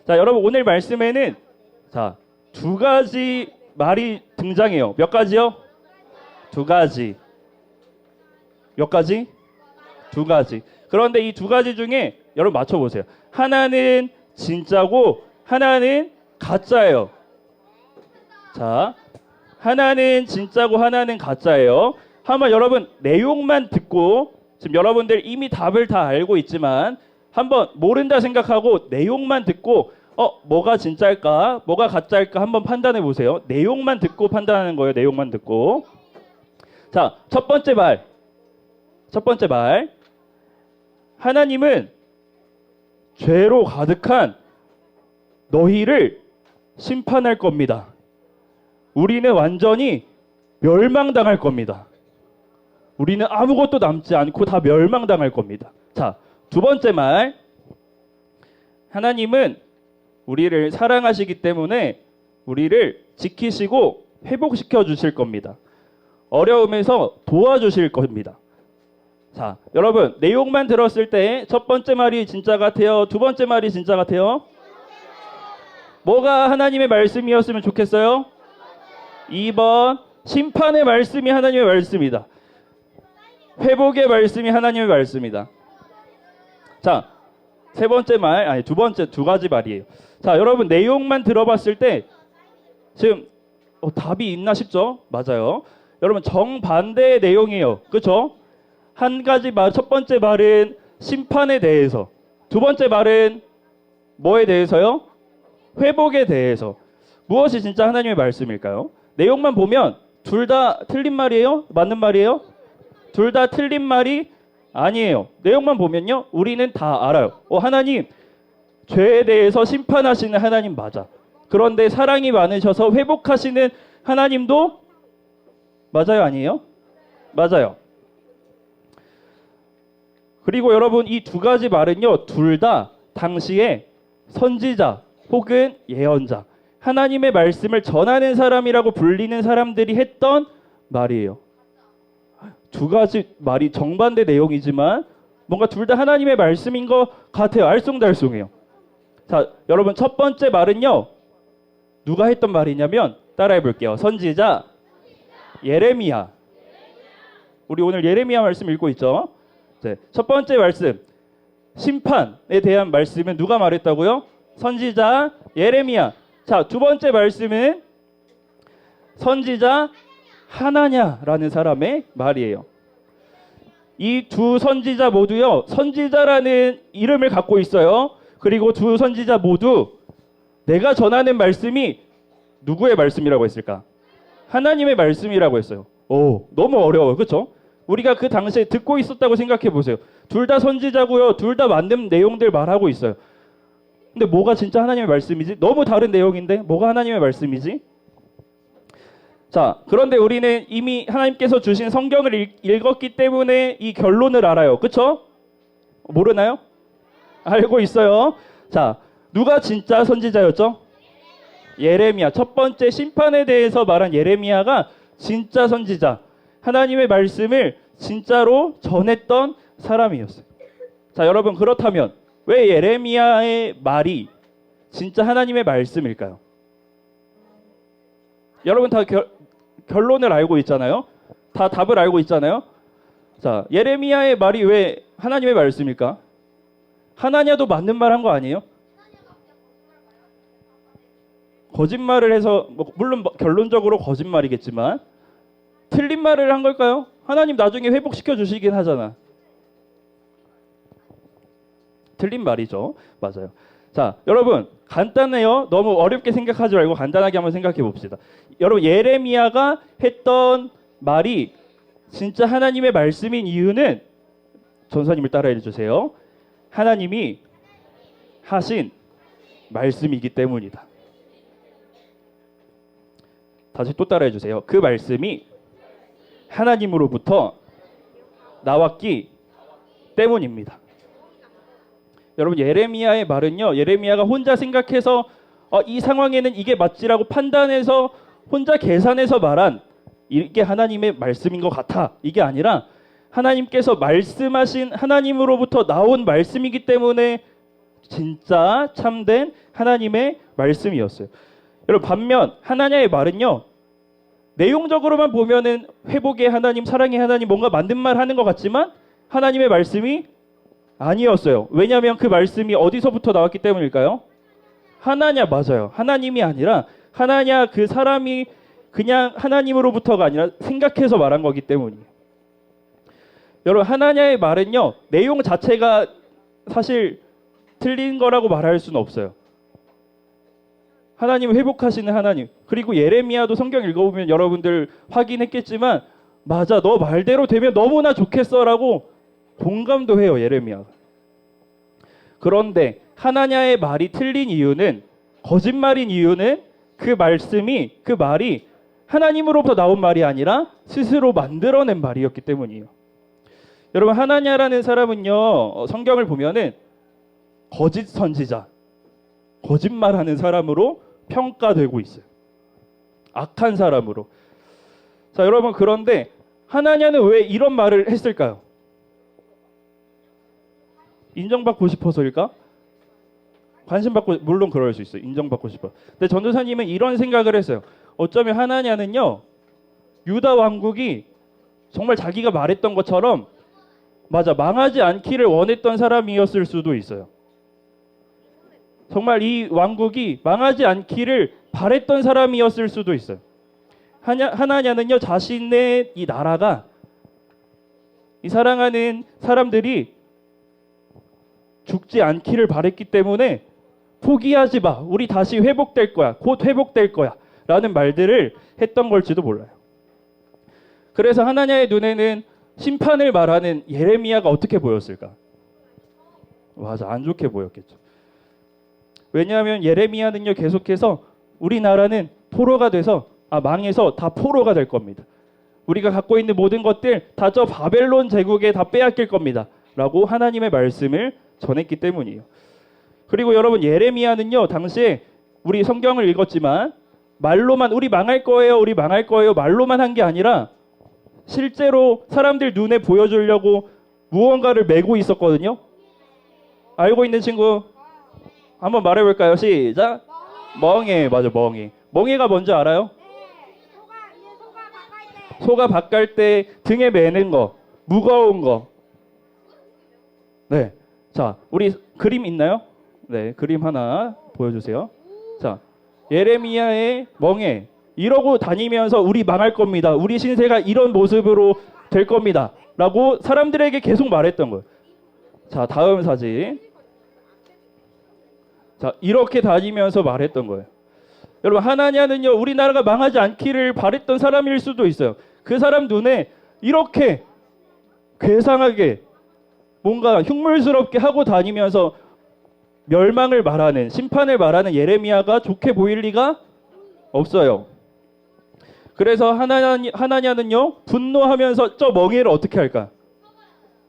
자, 여러분 오늘 말씀에는 자, 두 가지 말이 등장해요. 몇 가지요? 두 가지. 몇 가지? 두 가지. 그런데 이 두 가지 중에 여러분 맞춰보세요. 하나는 진짜고 하나는 가짜예요. 자, 하나는 진짜고 하나는 가짜예요. 한번 여러분 내용만 듣고 지금 여러분들 이미 답을 다 알고 있지만 한번 모른다 생각하고 내용만 듣고 뭐가 진짜일까? 뭐가 가짜일까? 한번 판단해 보세요. 내용만 듣고 판단하는 거예요. 내용만 듣고. 자, 첫 번째 말. 첫 번째 말. 하나님은 죄로 가득한 너희를 심판할 겁니다. 우리는 완전히 멸망당할 겁니다. 우리는 아무것도 남지 않고 다 멸망당할 겁니다. 자, 두 번째 말. 하나님은 우리를 사랑하시기 때문에 우리를 지키시고 회복시켜 주실 겁니다. 어려움에서 도와주실 겁니다. 자, 여러분 내용만 들었을 때 첫 번째 말이 진짜 같아요? 두 번째 말이 진짜 같아요? 뭐가 하나님의 말씀이었으면 좋겠어요? 2번 심판의 말씀이 하나님의 말씀이다. 회복의 말씀이 하나님의 말씀이다. 자, 세 번째 말, 아니 두 번째 두 가지 말이에요. 자, 여러분 내용만 들어봤을 때 지금 답이 있나 싶죠? 맞아요. 여러분 정반대의 내용이에요. 그렇죠? 한 가지 말, 첫 번째 말은 심판에 대해서, 두 번째 말은 뭐에 대해서요? 회복에 대해서. 무엇이 진짜 하나님의 말씀일까요? 내용만 보면 둘 다 틀린 말이에요? 맞는 말이에요? 둘 다 틀린 말이 아니에요. 내용만 보면요, 우리는 다 알아요. 하나님 죄에 대해서 심판하시는 하나님 맞아. 그런데 사랑이 많으셔서 회복하시는 하나님도 맞아요, 아니에요? 맞아요. 그리고 여러분 이 두 가지 말은요, 둘 다 당시에 선지자 혹은 예언자, 하나님의 말씀을 전하는 사람이라고 불리는 사람들이 했던 말이에요. 두 가지 말이 정반대 내용이지만 뭔가 둘 다 하나님의 말씀인 것 같아요. 알쏭달쏭해요. 자, 여러분 첫 번째 말은요, 누가 했던 말이냐면 따라해 볼게요. 선지자 예레미야. 우리 오늘 예레미야 말씀 읽고 있죠? 네, 첫 번째 말씀 심판에 대한 말씀은 누가 말했다고요? 선지자 예레미야. 자, 두 번째 말씀은 선지자 하나냐라는 사람의 말이에요. 이 두 선지자 모두요, 선지자라는 이름을 갖고 있어요. 그리고 두 선지자 모두 내가 전하는 말씀이 누구의 말씀이라고 했을까? 하나님의 말씀이라고 했어요. 너무 어려워요. 그렇죠? 우리가 그 당시에 듣고 있었다고 생각해 보세요. 둘 다 선지자고요. 둘 다 맞는 내용들 말하고 있어요. 근데 뭐가 진짜 하나님의 말씀이지? 너무 다른 내용인데 뭐가 하나님의 말씀이지? 자, 그런데 우리는 이미 하나님께서 주신 성경을 읽었기 때문에 이 결론을 알아요. 그렇죠? 모르나요? 알고 있어요. 자, 누가 진짜 선지자였죠? 예레미야. 첫 번째 심판에 대해서 말한 예레미야가 진짜 선지자, 하나님의 말씀을 진짜로 전했던 사람이었어요. 자, 여러분 그렇다면 왜 예레미야의 말이 진짜 하나님의 말씀일까요? 여러분 다 결론을 알고 있잖아요. 다 답을 알고 있잖아요. 자, 예레미야의 말이 왜 하나님의 말씀일까? 하나냐도 맞는 말 한 거 아니에요? 거짓말을 해서 물론 결론적으로 거짓말이겠지만 틀린 말을 한 걸까요? 하나님 나중에 회복시켜 주시긴 하잖아. 틀린 말이죠. 맞아요. 자, 여러분 간단해요. 너무 어렵게 생각하지 말고 간단하게 한번 생각해 봅시다. 여러분 예레미야가 했던 말이 진짜 하나님의 말씀인 이유는 전사님을 따라해 주세요. 하나님이 하신 말씀이기 때문이다. 다시 또 따라해 주세요. 그 말씀이 하나님으로부터 나왔기 때문입니다. 여러분 예레미야의 말은요, 예레미야가 혼자 생각해서 이 상황에는 이게 맞지라고 판단해서 혼자 계산해서 말한 이게 하나님의 말씀인 것 같아, 이게 아니라 하나님께서 말씀하신 하나님으로부터 나온 말씀이기 때문에 진짜 참된 하나님의 말씀이었어요. 여러분 반면 하나냐의 말은요. 내용적으로만 보면은 회복의 하나님, 사랑의 하나님 뭔가 만든 말 하는 것 같지만 하나님의 말씀이 아니었어요. 왜냐하면 그 말씀이 어디서부터 나왔기 때문일까요? 하나냐 맞아요. 하나님이 아니라 하나냐 그 사람이 그냥 하나님으로부터가 아니라 생각해서 말한 거기 때문이에요. 여러분 하나냐의 말은요. 내용 자체가 사실 틀린 거라고 말할 수는 없어요. 하나님을 회복하시는 하나님. 그리고 예레미야도 성경 읽어보면 여러분들 확인했겠지만 맞아 너 말대로 되면 너무나 좋겠어라고 공감도 해요. 예레미야가. 그런데 하나냐의 말이 틀린 이유는 거짓말인 이유는 그 말씀이 그 말이 하나님으로부터 나온 말이 아니라 스스로 만들어낸 말이었기 때문이에요. 여러분 하나냐라는 사람은요. 성경을 보면은 거짓 선지자, 거짓말하는 사람으로 평가되고 있어요. 악한 사람으로. 자, 여러분 그런데 하나냐는 왜 이런 말을 했을까요? 인정받고 싶어서일까? 관심받고 물론 그럴 수 있어요. 인정받고 싶어. 근데 전도사님은 이런 생각을 했어요. 어쩌면 하나냐는요. 유다 왕국이 정말 자기가 말했던 것처럼 맞아 망하지 않기를 원했던 사람이었을 수도 있어요. 정말 이 왕국이 망하지 않기를 바랬던 사람이었을 수도 있어요. 하나냐는요 자신의 이 나라가 이 사랑하는 사람들이 죽지 않기를 바랬기 때문에 포기하지 마. 우리 다시 회복될 거야. 곧 회복될 거야. 라는 말들을 했던 걸지도 몰라요. 그래서 하나냐의 눈에는 심판을 말하는 예레미야가 어떻게 보였을까? 맞아. 안 좋게 보였겠죠. 왜냐하면 예레미야는요 계속해서 우리나라는 포로가 돼서 망해서 다 포로가 될 겁니다. 우리가 갖고 있는 모든 것들 다 저 바벨론 제국에 다 빼앗길 겁니다. 라고 하나님의 말씀을 전했기 때문이에요. 그리고 여러분 예레미야는요 당시에 우리 성경을 읽었지만 말로만 우리 망할 거예요 우리 망할 거예요 말로만 한 게 아니라 실제로 사람들 눈에 보여주려고 무언가를 메고 있었거든요. 알고 있는 친구 한번 말해볼까요? 시작. 멍에. 맞아 멍에. 멍에가 뭔지 알아요? 소가 밭갈 때 등에 매는 거 무거운 거. 네. 자 우리 그림 있나요? 네 그림 하나 보여주세요. 자 예레미야의 멍에 이러고 다니면서 우리 망할 겁니다. 우리 신세가 이런 모습으로 될 겁니다. 라고 사람들에게 계속 말했던 거예요. 자 다음 사진. 자 이렇게 다니면서 말했던 거예요. 여러분 하나냐는요 우리나라가 망하지 않기를 바랬던 사람일 수도 있어요. 그 사람 눈에 이렇게 괴상하게 뭔가 흉물스럽게 하고 다니면서 멸망을 말하는 심판을 말하는 예레미야가 좋게 보일 리가 없어요. 그래서 하나냐는요 분노하면서 저 멍에를 어떻게 할까?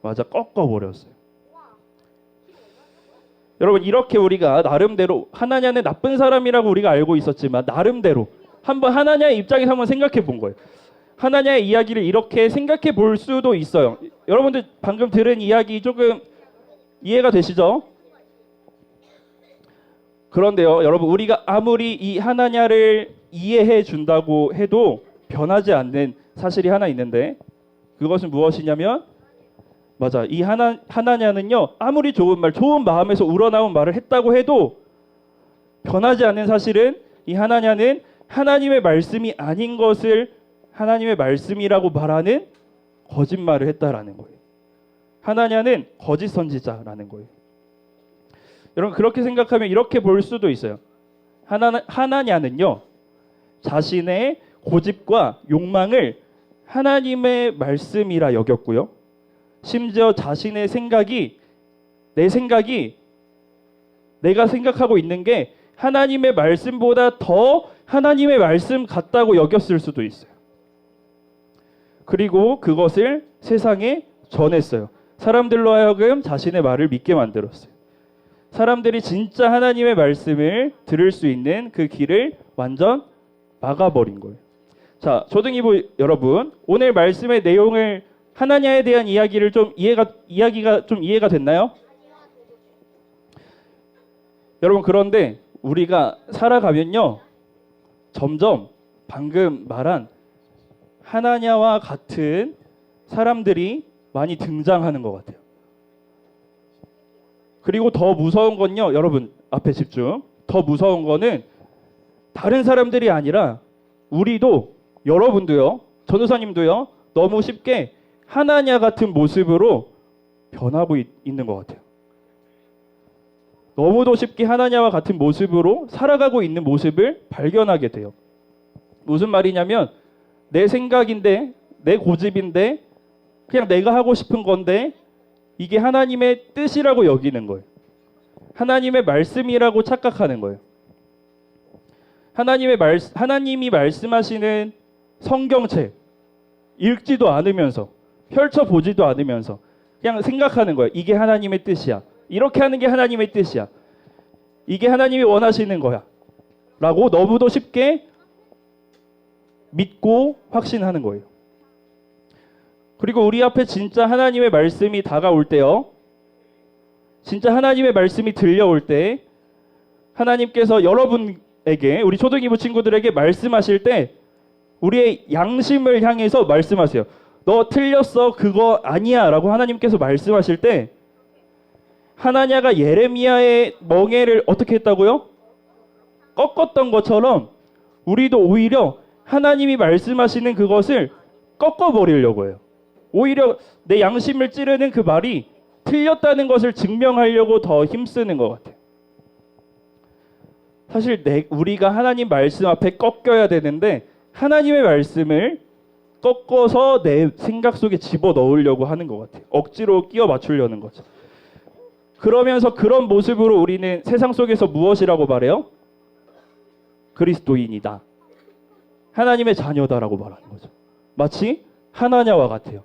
맞아 꺾어버렸어요. 여러분 이렇게 우리가 나름대로 하나냐는 나쁜 사람이라고 우리가 알고 있었지만 나름대로 한번 하나냐의 입장에서 한번 생각해 본 거예요. 하나냐의 이야기를 이렇게 생각해 볼 수도 있어요. 여러분들 방금 들은 이야기 조금 이해가 되시죠? 그런데요 여러분 우리가 아무리 이 하나냐를 이해해 준다고 해도 변하지 않는 사실이 하나 있는데 그것은 무엇이냐면 맞아 이 하나냐는요 아무리 좋은 말 좋은 마음에서 우러나온 말을 했다고 해도 변하지 않는 사실은 이 하나냐는 하나님의 말씀이 아닌 것을 하나님의 말씀이라고 말하는 거짓말을 했다라는 거예요. 하나냐는 거짓 선지자라는 거예요. 여러분 그렇게 생각하면 이렇게 볼 수도 있어요. 하나냐는요 자신의 고집과 욕망을 하나님의 말씀이라 여겼고요. 심지어 자신의 생각이 내가 생각하고 있는 게 하나님의 말씀보다 더 하나님의 말씀 같다고 여겼을 수도 있어요. 그리고 그것을 세상에 전했어요. 사람들로 하여금 자신의 말을 믿게 만들었어요. 사람들이 진짜 하나님의 말씀을 들을 수 있는 그 길을 완전 막아버린 거예요. 자, 초등이부 여러분, 오늘 말씀의 내용을 하나냐에 대한 이야기를 좀 이해가 됐나요? 여러분 그런데 우리가 살아가면요 점점 방금 말한 하나냐와 같은 사람들이 많이 등장하는 것 같아요. 그리고 더 무서운 건요, 여러분 앞에 집중. 더 무서운 거는 다른 사람들이 아니라 우리도, 여러분도요, 전도사님도요, 너무 쉽게 하나냐 같은 모습으로 변하고 있는 것 같아요. 너무도 쉽게 하나냐와 같은 모습으로 살아가고 있는 모습을 발견하게 돼요. 무슨 말이냐면 내 생각인데, 내 고집인데, 그냥 내가 하고 싶은 건데 이게 하나님의 뜻이라고 여기는 거예요. 하나님의 말씀이라고 착각하는 거예요. 하나님이 말씀하시는 성경책 읽지도 않으면서 펼쳐보지도 않으면서 그냥 생각하는 거예요. 이게 하나님의 뜻이야. 이렇게 하는 게 하나님의 뜻이야. 이게 하나님이 원하시는 거야. 라고 너무도 쉽게 믿고 확신하는 거예요. 그리고 우리 앞에 진짜 하나님의 말씀이 다가올 때요. 진짜 하나님의 말씀이 들려올 때 하나님께서 여러분에게, 우리 초등이부 친구들에게 말씀하실 때 우리의 양심을 향해서 말씀하세요. 너 틀렸어. 그거 아니야. 라고 하나님께서 말씀하실 때 하나냐가 예레미야의 멍에를 어떻게 했다고요? 꺾었던 것처럼 우리도 오히려 하나님이 말씀하시는 그것을 꺾어버리려고 해요. 오히려 내 양심을 찌르는 그 말이 틀렸다는 것을 증명하려고 더 힘쓰는 것 같아요. 사실 우리가 하나님 말씀 앞에 꺾여야 되는데 하나님의 말씀을 꺾어서 내 생각 속에 집어넣으려고 하는 것 같아요. 억지로 끼워 맞추려는 거죠. 그러면서 그런 모습으로 우리는 세상 속에서 무엇이라고 말해요? 그리스도인이다. 하나님의 자녀다라고 말하는 거죠. 마치 하나냐와 같아요.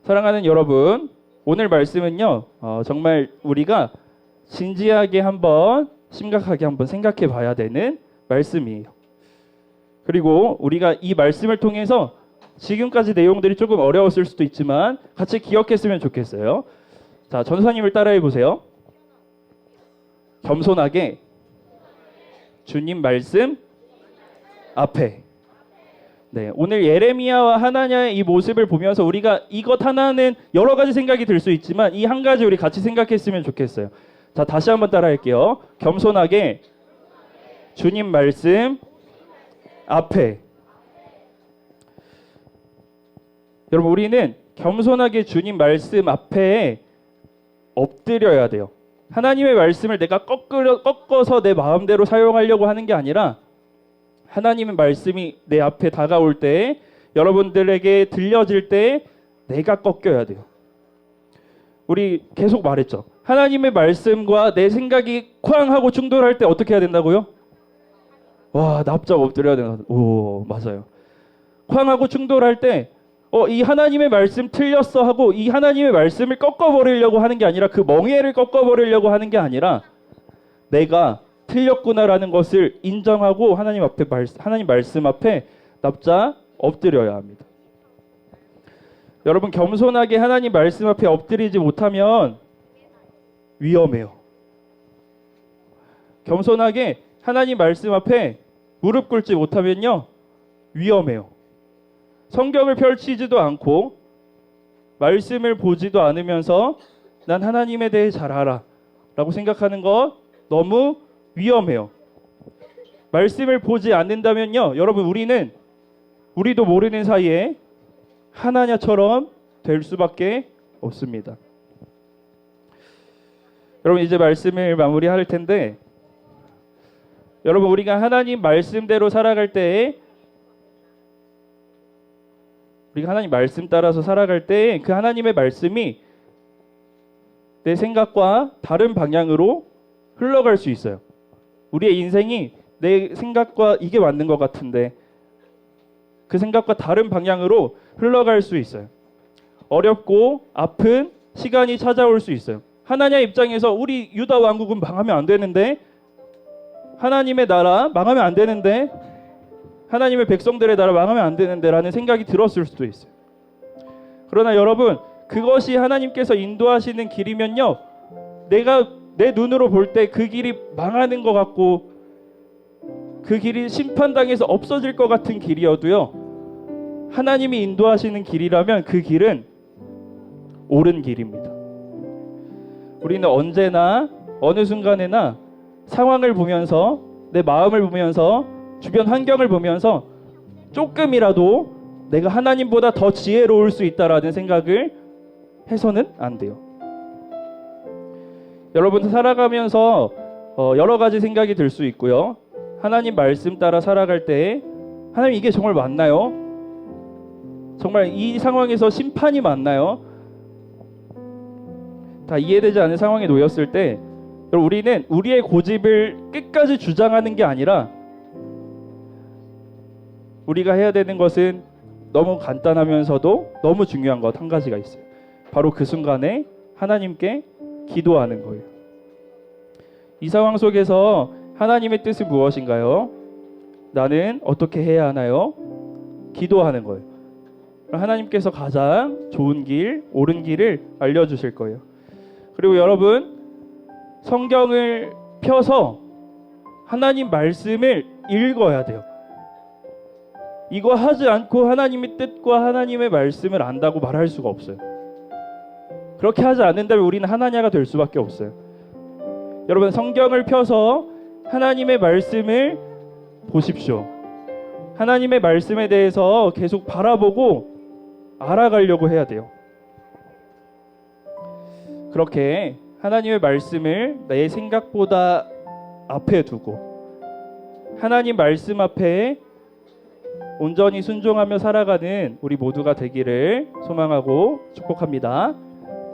사랑하는 여러분, 오늘 말씀은요, 정말 우리가 진지하게 한번, 심각하게 한번 생각해 봐야 되는 말씀이에요. 그리고 우리가 이 말씀을 통해서 지금까지 내용들이 조금 어려웠을 수도 있지만 같이 기억했으면 좋겠어요. 자, 전도사님을 따라해 보세요. 겸손하게 주님 말씀 앞에. 네, 오늘 예레미야와 하나냐의 이 모습을 보면서 우리가 이것 하나는 여러 가지 생각이 들 수 있지만 이 한 가지 우리 같이 생각했으면 좋겠어요. 자, 다시 한번 따라할게요. 겸손하게 주님 말씀 앞에. 여러분, 우리는 겸손하게 주님 말씀 앞에 엎드려야 돼요. 하나님의 말씀을 내가 꺾어서 내 마음대로 사용하려고 하는 게 아니라 하나님의 말씀이 내 앞에 다가올 때, 여러분들에게 들려질 때 내가 꺾여야 돼요. 우리 계속 말했죠. 하나님의 말씀과 내 생각이 쾅 하고 충돌할 때 어떻게 해야 된다고요? 와, 납작 엎드려야 된다. 오, 맞아요. 쾅 하고 충돌할 때 이 하나님의 말씀 틀렸어 하고 이 하나님의 말씀을 꺾어버리려고 하는 게 아니라 그 멍에를 꺾어버리려고 하는 게 아니라 내가 틀렸구나라는 것을 인정하고 하나님 말씀 앞에 납작 엎드려야 합니다. 여러분, 겸손하게 하나님 말씀 앞에 엎드리지 못하면 위험해요. 겸손하게 하나님 말씀 앞에 무릎 꿇지 못하면요 위험해요. 성경을 펼치지도 않고 말씀을 보지도 않으면서 난 하나님에 대해 잘 알아 라고 생각하는 것 너무 위험해요. 말씀을 보지 않는다면요, 여러분, 우리도 모르는 사이에 하나냐처럼 될 수밖에 없습니다. 여러분, 이제 말씀을 마무리할 텐데, 여러분, 우리가 하나님 말씀대로 살아갈 때, 우리가 하나님 말씀 따라서 살아갈 때 그 하나님의 말씀이 내 생각과 다른 방향으로 흘러갈 수 있어요. 우리의 인생이 내 생각과 이게 맞는 것 같은데 그 생각과 다른 방향으로 흘러갈 수 있어요. 어렵고 아픈 시간이 찾아올 수 있어요. 하나님의 입장에서 우리 유다 왕국은 망하면 안 되는데, 하나님의 나라 망하면 안 되는데, 하나님의 백성들의 나라 망하면 안 되는데 라는 생각이 들었을 수도 있어요. 그러나 여러분, 그것이 하나님께서 인도하시는 길이면요, 내가 내 눈으로 볼 때 그 길이 망하는 것 같고 그 길이 심판당해서 없어질 것 같은 길이어도요, 하나님이 인도하시는 길이라면 그 길은 옳은 길입니다. 우리는 언제나 어느 순간에나 상황을 보면서, 내 마음을 보면서, 주변 환경을 보면서 조금이라도 내가 하나님보다 더 지혜로울 수 있다라는 생각을 해서는 안 돼요. 여러분 살아가면서 여러 가지 생각이 들 수 있고요. 하나님 말씀 따라 살아갈 때 하나님 이게 정말 맞나요? 정말 이 상황에서 심판이 맞나요? 다 이해되지 않는 상황에 놓였을 때 우리는 우리의 고집을 끝까지 주장하는 게 아니라 우리가 해야 되는 것은 너무 간단하면서도 너무 중요한 것 한 가지가 있어요. 바로 그 순간에 하나님께 기도하는 거예요. 이 상황 속에서 하나님의 뜻이 무엇인가요? 나는 어떻게 해야 하나요? 기도하는 거예요. 하나님께서 가장 좋은 길, 옳은 길을 알려주실 거예요. 그리고 여러분, 성경을 펴서 하나님 말씀을 읽어야 돼요. 이거 하지 않고 하나님의 뜻과 하나님의 말씀을 안다고 말할 수가 없어요. 그렇게 하지 않는다면 우리는 하나냐가 될 수밖에 없어요. 여러분, 성경을 펴서 하나님의 말씀을 보십시오. 하나님의 말씀에 대해서 계속 바라보고 알아가려고 해야 돼요. 그렇게 하나님의 말씀을 내 생각보다 앞에 두고 하나님 말씀 앞에 온전히 순종하며 살아가는 우리 모두가 되기를 소망하고 축복합니다.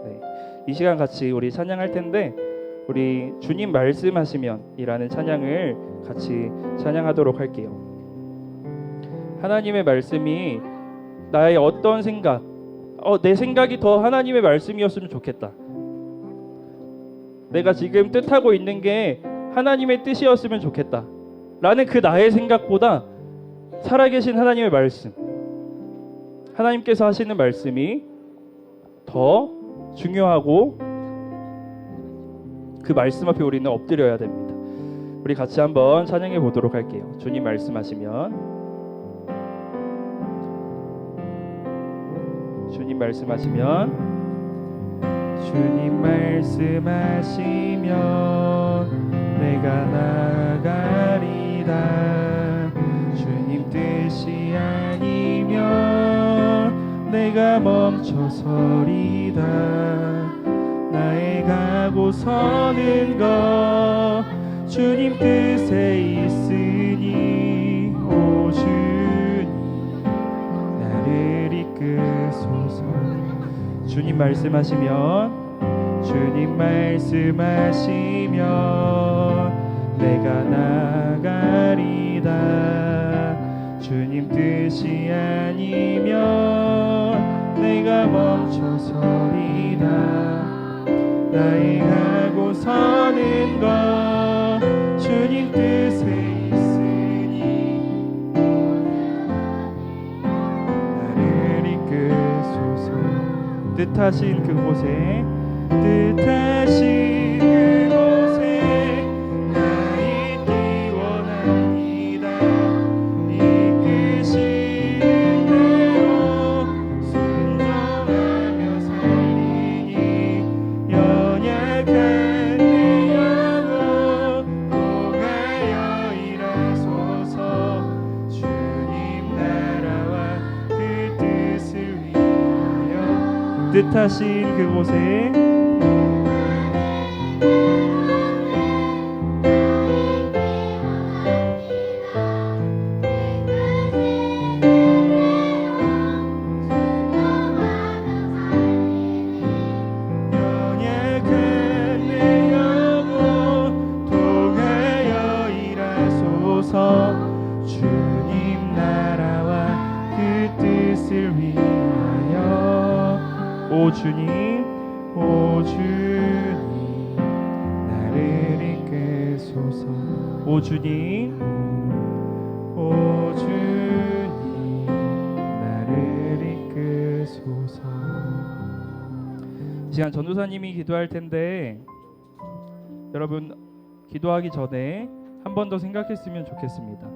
네, 이 시간 같이 우리 찬양할 텐데 우리 주님 말씀하시면 이라는 찬양을 같이 찬양하도록 할게요. 하나님의 말씀이 나의 어떤 생각, 내 생각이 더 하나님의 말씀이었으면 좋겠다. 내가 지금 뜻하고 있는 게 하나님의 뜻이었으면 좋겠다 라는 그 나의 생각보다 살아계신 하나님의 말씀, 하나님께서 하시는 말씀이 더 중요하고 그 말씀 앞에 우리는 엎드려야 됩니다. 우리 같이 한번 찬양해 보도록 할게요. 주님 말씀하시면, 주님 말씀하시면, 주님 말씀하시면 내가 나가리다. 주님 뜻이 아니면 내가 멈춰서리다. 나의 가고 서는 것 주님 뜻에 있으니 오 주님 나를 이끄소서. 주님 말씀하시면, 주님 말씀하시면 내가 나가리다. 주님 뜻이 아니면 내가 멈춰서리다. 나의 가고 서는 것 주님 뜻에 있으니 나를 이끄소서. 뜻하신 그곳에, 뜻하신 그곳에 나 있기 원합니다. 이끄시는 대로 순종하며 살리니 연약한 내 영혼 통하여 일하소서. 주님 나라와 그 뜻을 위하여. 뜻하신 그곳에 주님 나라와 그 뜻을 위하여. 오 주님, 오 주님 나를 이끄소서. 오 주님, 오 주님 나를 이끄소서. 이 시간 전도사님이 기도할 텐데 여러분 기도하기 전에 한 번 더 생각했으면 좋겠습니다.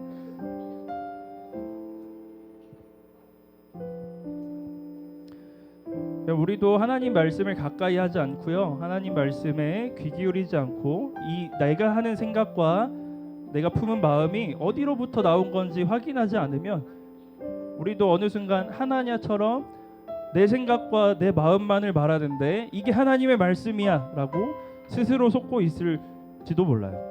우리도 하나님 말씀을 가까이 하지 않고요, 하나님 말씀에 귀 기울이지 않고 이 내가 하는 생각과 내가 품은 마음이 어디로부터 나온 건지 확인하지 않으면 우리도 어느 순간 하나냐처럼 내 생각과 내 마음만을 말하는데 이게 하나님의 말씀이야 라고 스스로 속고 있을지도 몰라요.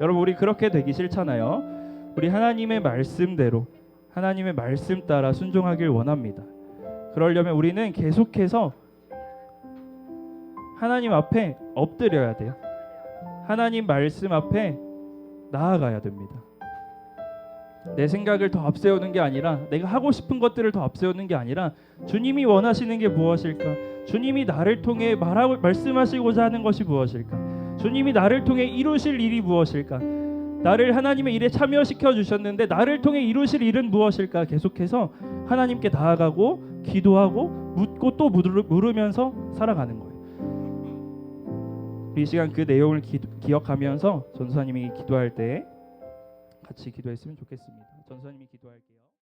여러분, 우리 그렇게 되기 싫잖아요. 우리 하나님의 말씀대로, 하나님의 말씀 따라 순종하길 원합니다. 그러려면 우리는 계속해서 하나님 앞에 엎드려야 돼요. 하나님 말씀 앞에 나아가야 됩니다. 내 생각을 더 앞세우는 게 아니라, 내가 하고 싶은 것들을 더 앞세우는 게 아니라, 주님이 원하시는 게 무엇일까? 주님이 나를 통해 말씀하시고자 하는 것이 무엇일까? 주님이 나를 통해 이루실 일이 무엇일까? 나를 하나님의 일에 참여시켜 주셨는데 나를 통해 이루실 일은 무엇일까? 계속해서 하나님께 나아가고 기도하고 묻고 또 물으면서 살아가는 거예요. 이 시간 그 내용을 기억하면서 전도사님이 기도할 때 같이 기도했으면 좋겠습니다. 전도사님이 기도할게요.